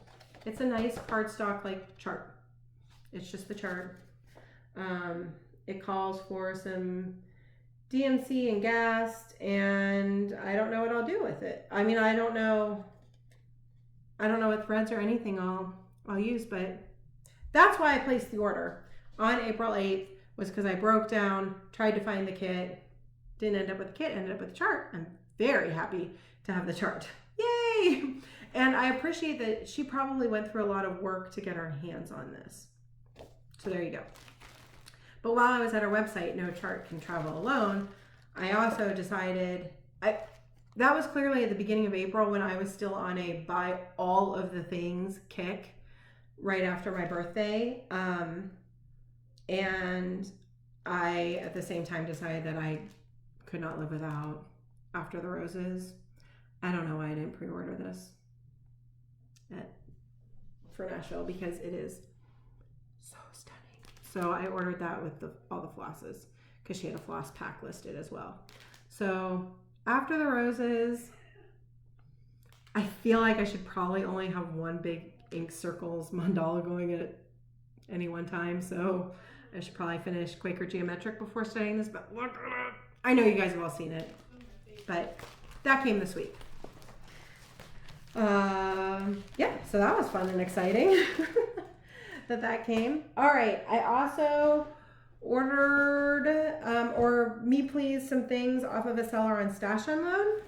it's a nice cardstock like chart. It's just the chart. It calls for some DMC and GAST, and I don't know what I'll do with it. I mean, I don't know what threads or anything I'll use, but that's why I placed the order on April 8th, was because I broke down, tried to find the kit, didn't end up with the kit, ended up with the chart. I'm very happy to have the chart. Yay! And I appreciate that she probably went through a lot of work to get her hands on this. So there you go. But while I was at our website, No Chart Can Travel Alone, I also decided, that was clearly at the beginning of April when I was still on a buy all of the things kick right after my birthday. And I, at the same time, decided that I could not live without After the Roses. I don't know why I didn't pre-order this for Nashville, because it is so stunning. So I ordered that with all the flosses, because she had a floss pack listed as well. So After the Roses, I feel like I should probably only have one big ink circles mandala going at any one time. So I should probably finish Quaker Geometric before studying this, but look at it. I know you guys have all seen it, but that came this week. Yeah, so that was fun and exciting that came. All right, I also ordered, or me please, some things off of a seller on Stash Unload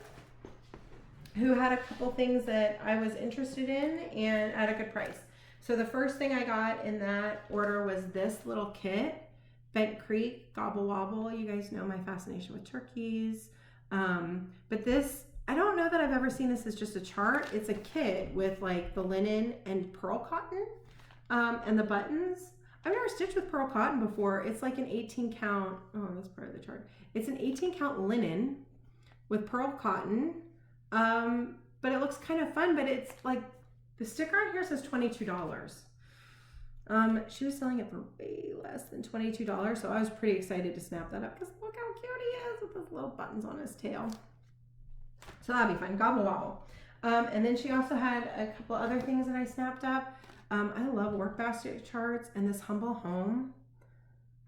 who had a couple things that I was interested in and at a good price. So the first thing I got in that order was this little kit, Bent Creek Gobble Wobble. You guys know my fascination with turkeys. But this, I don't know that I've ever seen this as just a chart. It's a kit with like the linen and pearl cotton and the buttons. I've never stitched with pearl cotton before. It's like an 18 count, oh, that's part of the chart. It's an 18 count linen with pearl cotton, but it looks kind of fun, but it's like, the sticker on here says $22. She was selling it for way less than $22, so I was pretty excited to snap that up because look how cute he is with those little buttons on his tail. So that'll be fun, Gobble Wobble. And then she also had a couple other things that I snapped up. I love work basket charts, and this Humble Home,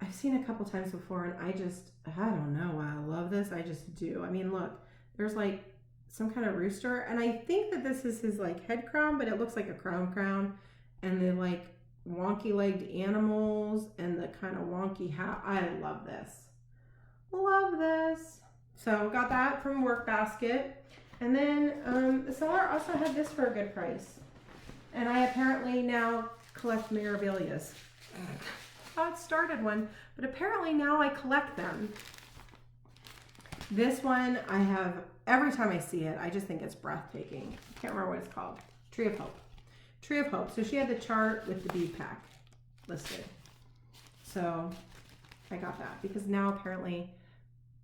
I've seen a couple times before, and I don't know why I love this. I just do. I mean, look, there's like some kind of rooster, and I think that this is his like head crown, but it looks like a crown, and the like wonky legged animals and the kind of wonky hat. I love this. Love this. So got that from Work Basket. And then the seller also had this for a good price. And I apparently now collect memorabilias. I started one, but apparently now I collect them. This one I have, every time I see it, I just think it's breathtaking. I can't remember what it's called. Tree of Hope. Tree of Hope. So she had the chart with the bead pack listed. So I got that because now apparently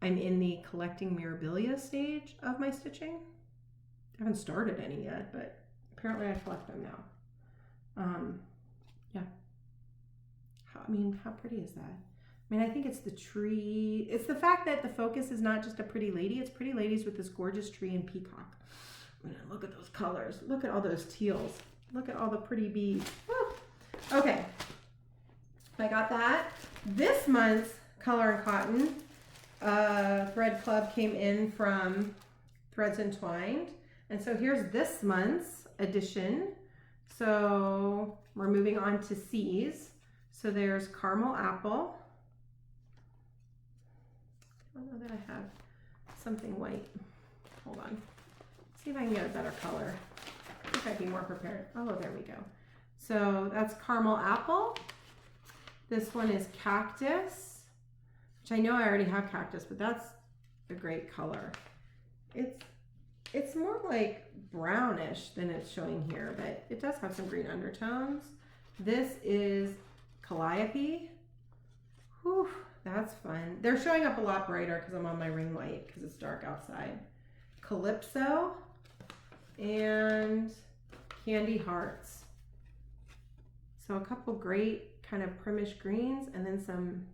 I'm in the collecting memorabilia stage of my stitching. I haven't started any yet, but apparently I collect them now. Yeah. How pretty is that? I mean, I think it's the tree. It's the fact that the focus is not just a pretty lady. It's pretty ladies with this gorgeous tree and peacock. I mean, look at those colors. Look at all those teals. Look at all the pretty beads. Woo. Okay. I got that. This month's Color and Cotton Thread Club came in from Threads Entwined. And so here's this month's edition. So we're moving on to C's. So there's Caramel Apple. I don't know that I have something white. Hold on. See if I can get a better color. I think I'd be more prepared. Oh, there we go. So that's Caramel Apple. This one is Cactus, which I know I already have Cactus, but that's a great color. It's more like brownish than it's showing here, but it does have some green undertones. This is Calliope. Whew, that's fun. They're showing up a lot brighter because I'm on my ring light because it's dark outside. Calypso and Candy Hearts. So a couple great kind of primish greens and then some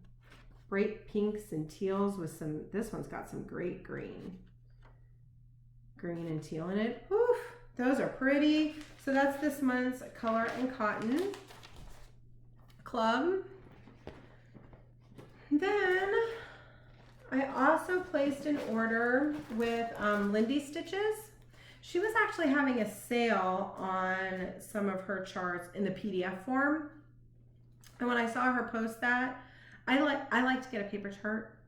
bright pinks and teals with some, this one's got some great green and teal in it. Oof, those are pretty. So that's this month's Color and Cotton Club. Then I also placed an order with Lindy Stitches. She was actually having a sale on some of her charts in the PDF form. And when I saw her post that, I like to get a paper chart.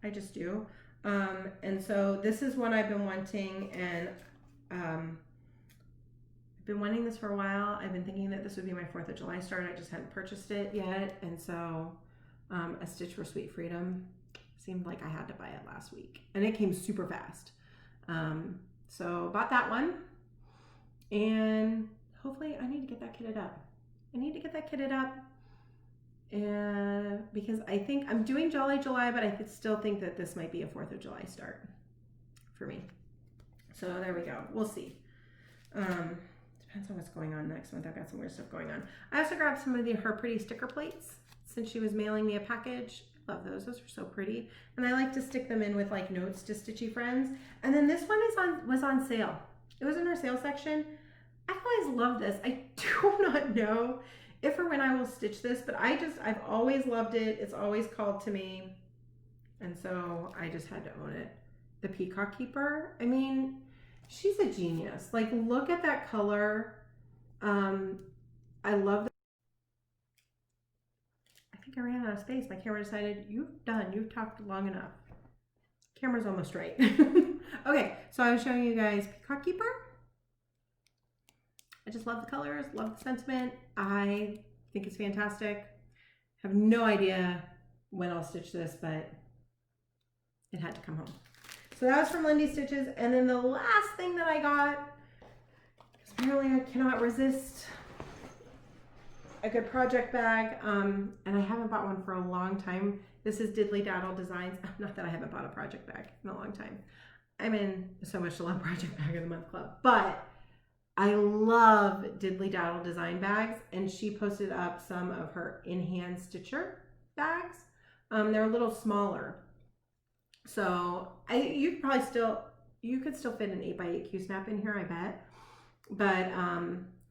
I just do. And so this is one I've been wanting, and I've been wanting this for a while. I've been thinking that this would be my 4th of July start. I just hadn't purchased it yet. And so A Stitch for Sweet Freedom seemed like I had to buy it last week. And it came super fast. So bought that one. And hopefully I need to get that kitted up. Because I think I'm doing Jolly July, but I still think that this might be a 4th of July start for me. So there we go. We'll see. Depends on what's going on next month. I've got some weird stuff going on. I also grabbed some of her pretty sticker plates since she was mailing me a package. I love those. Those are so pretty. And I like to stick them in with like notes to stitchy friends. And then this one was on sale. It was in our sale section. I've always loved this. I do not know if or when I will stitch this, but I've always loved it. It's always called to me. And so I just had to own it. The Peacock Keeper. I mean, she's a genius. Like, look at that color. I love that. I think I ran out of space. My camera decided, you've talked long enough. Camera's almost right. Okay, so I was showing you guys Peacock Keeper. I just love the colors, love the sentiment. I think it's fantastic. Have no idea when I'll stitch this, but it had to come home. So that was from Lindy Stitches. And then the last thing that I got, because apparently I cannot resist a good project bag, and I haven't bought one for a long time. This is Diddly Daddle Designs. Not that I haven't bought a project bag in a long time. I'm in so much to love Project Bag of the Month Club, but I love Diddly Daddle design bags, and she posted up some of her in-hand stitcher bags. They're a little smaller, so you could still fit an 8x8 Qsnap in here, I bet. But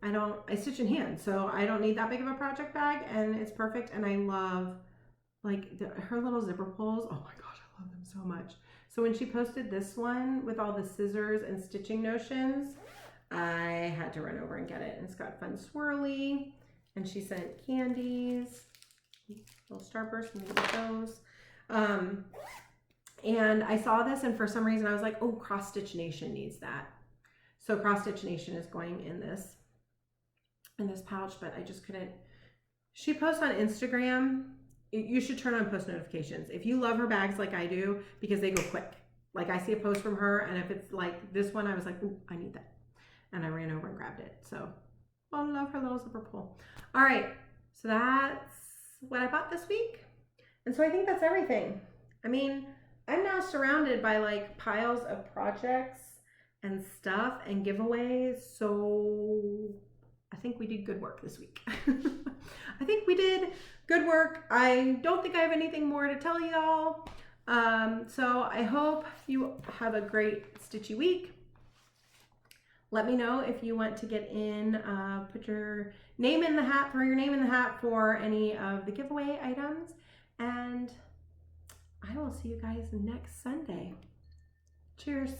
I stitch in hand, so I don't need that big of a project bag, and it's perfect. And I love like her little zipper pulls. Oh my gosh, I love them so much. So when she posted this one with all the scissors and stitching notions, I had to run over and get it. And it's got fun swirly, and she sent candies, little starbursts, and those. And I saw this, and for some reason I was like, oh, Cross Stitch Nation needs that. So Cross Stitch Nation is going in this pouch, but I just couldn't. She posts on Instagram. You should turn on post notifications if you love her bags like I do, because they go quick. Like, I see a post from her, and if it's like this one, I was like, ooh, I need that. And I ran over and grabbed it. So I love her little zipper pull. All right, so that's what I bought this week. And so I think that's everything. I mean, I'm now surrounded by like piles of projects and stuff and giveaways. So I think we did good work this week. I think we did good work. I don't think I have anything more to tell y'all. So I hope you have a great stitchy week. Let me know if you want to get in, put your name in the hat, throw your name in the hat for any of the giveaway items. And I will see you guys next Sunday. Cheers.